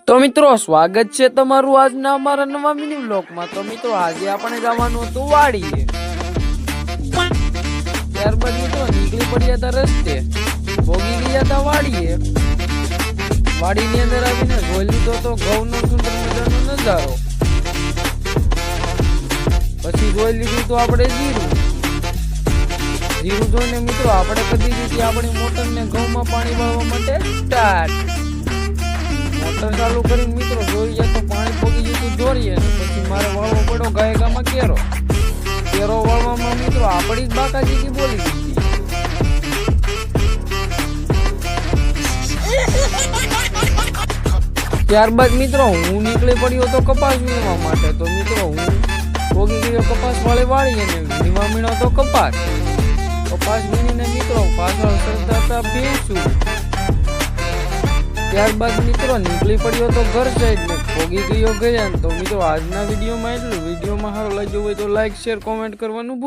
તો મિત્રો સ્વાગત છે તમારું આજના અમારા નવા મિની વ્લોગમાં। તો મિત્રો આજે આપણે જવાનું હતું વાડીએ। ત્યારબાદ મિત્રો નીકળી પડ્યા હતા રસ્તે, ભોગી ગયા હતા વાડીએ। વાડીની અંદર આવીને જોઈ લીધો તો ઘઉંનો સુંદર મજાનો નજારો। પછી જોઈ લીધું તો આપણે જીરું જોઈને મિત્રો આપણે કરી દીધી આપણી મોટરને ઘઉંમાં પાણી વાળવા માટે સ્ટાર્ટ। મોટર ચાલુ કરીને મિત્રો જોઈ જાય તો પાણી પોગી જતું જોરીએ, પછી મારે વાળવો પડ્યો ગાયકામાં કેરો વાળવામાં મિત્રો આપણી જ બાકાજી બોલી દીધી। ત્યારબાદ મિત્રો હું નીકળી પડ્યો તો કપાસ વીણવા માટે। તો મિત્રો હું પોગી ગયો કપાસ વાળી અને વીણવા મીણો તો કપાસ વીણીને મિત્રો પાછળ સરતા હતા ભેંસું। ત્યારબાદ મિત્રો નીકળી પડ્યો તો ઘર સાઈડ ને પોગી ગયો ગયા। તો મિત્રો આજના વિડીયોમાં એટલું। વિડીયોમાં સારો લાગ્યો હોય તો લાઈક શેર કોમેન્ટ કરવાનું